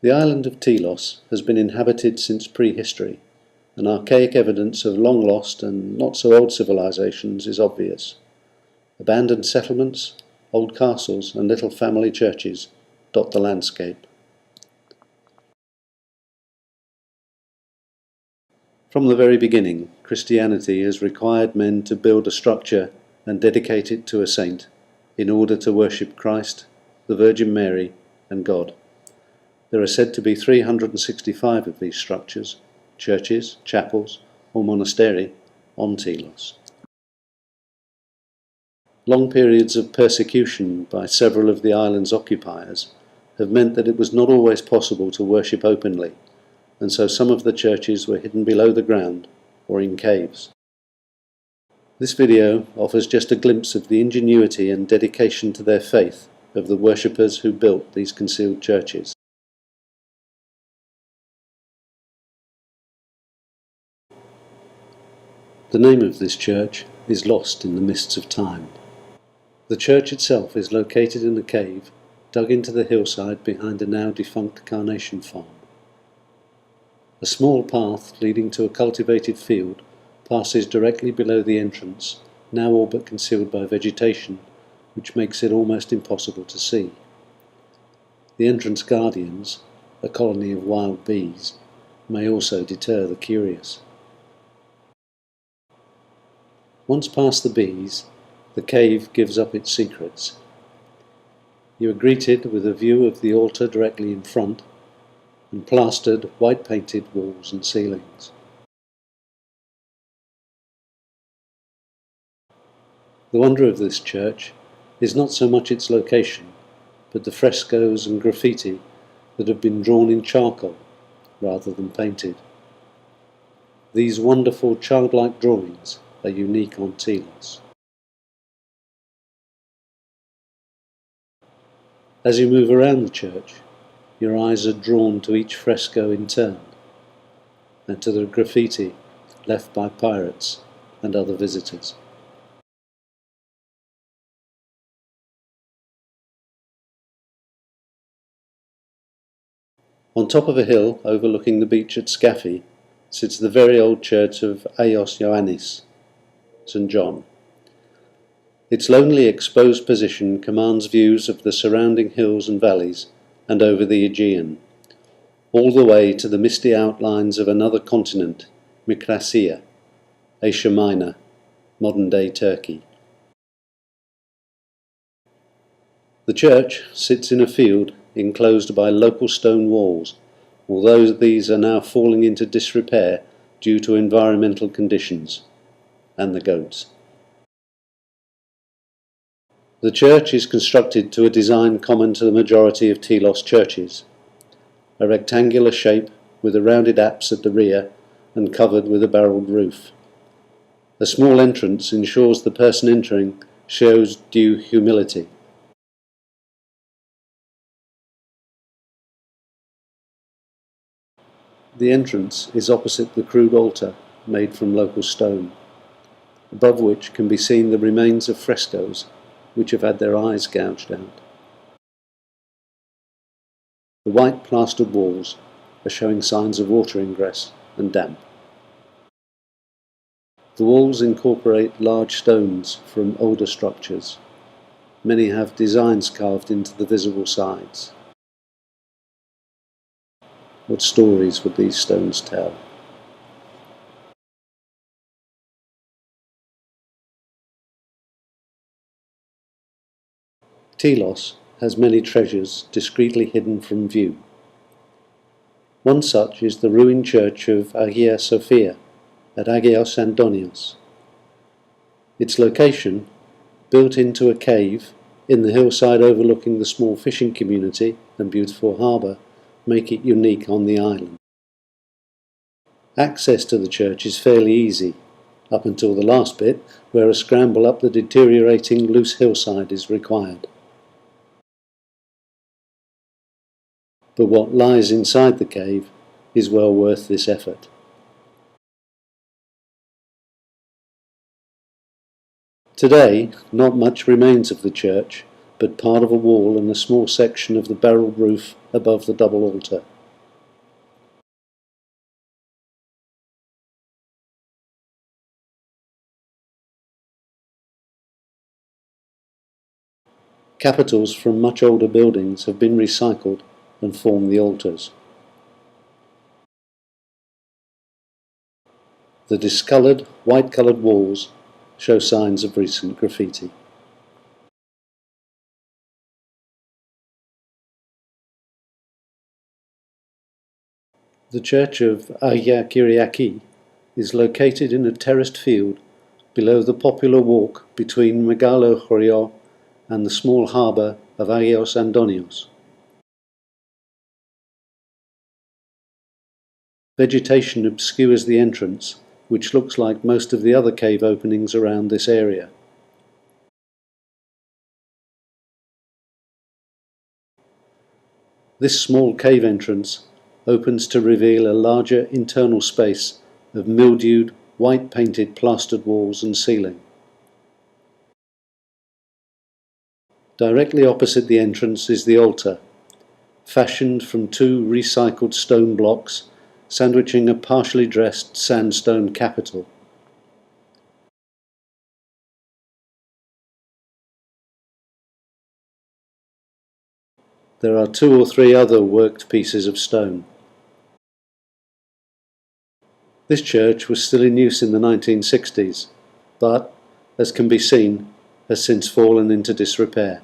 The island of Tilos has been inhabited since prehistory, and archaic evidence of long-lost and not-so-old civilisations is obvious. Abandoned settlements, old castles and little family churches dot the landscape. From the very beginning, Christianity has required men to build a structure and dedicate it to a saint in order to worship Christ, the Virgin Mary and God. There are said to be 365 of these structures, churches, chapels or monasteri, on Tilos. Long periods of persecution by several of the island's occupiers have meant that it was not always possible to worship openly, and so some of the churches were hidden below the ground or in caves. This video offers just a glimpse of the ingenuity and dedication to their faith of the worshippers who built these concealed churches. The name of this church is lost in the mists of time. The church itself is located in a cave dug into the hillside behind a now defunct carnation farm. A small path leading to a cultivated field passes directly below the entrance, now all but concealed by vegetation, which makes it almost impossible to see. The entrance guardians, a colony of wild bees, may also deter the curious. Once past the bees, the cave gives up its secrets. You are greeted with a view of the altar directly in front, and plastered, white-painted walls and ceilings. The wonder of this church is not so much its location, but the frescoes and graffiti that have been drawn in charcoal rather than painted. These wonderful childlike drawings are unique on Tilos. As you move around the church, your eyes are drawn to each fresco in turn, and to the graffiti left by pirates and other visitors. On top of a hill overlooking the beach at Scaffi sits the very old church of Aios Ioannis, St. John. Its lonely exposed position commands views of the surrounding hills and valleys and over the Aegean, all the way to the misty outlines of another continent, Micracia, Asia Minor, modern-day Turkey. The church sits in a field enclosed by local stone walls, although these are now falling into disrepair due to environmental conditions and the goats. The church is constructed to a design common to the majority of Tilos churches, a rectangular shape with a rounded apse at the rear and covered with a barrelled roof. A small entrance ensures the person entering shows due humility. The entrance is opposite the crude altar made from local stone, above which can be seen the remains of frescoes which have had their eyes gouged out. The white plastered walls are showing signs of water ingress and damp. The walls incorporate large stones from older structures. Many have designs carved into the visible sides. What stories would these stones tell? Tilos has many treasures discreetly hidden from view. One such is the ruined church of Hagia Sophia at Agios Antonios. Its location, built into a cave in the hillside overlooking the small fishing community and beautiful harbour, make it unique on the island. Access to the church is fairly easy, up until the last bit, where a scramble up the deteriorating loose hillside is required. But what lies inside the cave is well worth this effort. Today, not much remains of the church, but part of a wall and a small section of the barrelled roof above the double altar. Capitals from much older buildings have been recycled and form the altars. The discoloured, white-coloured walls show signs of recent graffiti. The church of archaic is located in a terraced field below the popular walk between Megalo Chorion and the small harbour of Agios Andonios. Vegetation obscures the entrance, which looks like most of the other cave openings around this area. This small cave entrance opens to reveal a larger internal space of mildewed, white-painted plastered walls and ceiling. Directly opposite the entrance is the altar, fashioned from two recycled stone blocks sandwiching a partially dressed sandstone capital. There are 2 or 3 other worked pieces of stone. This church was still in use in the 1960s, but, as can be seen, has since fallen into disrepair.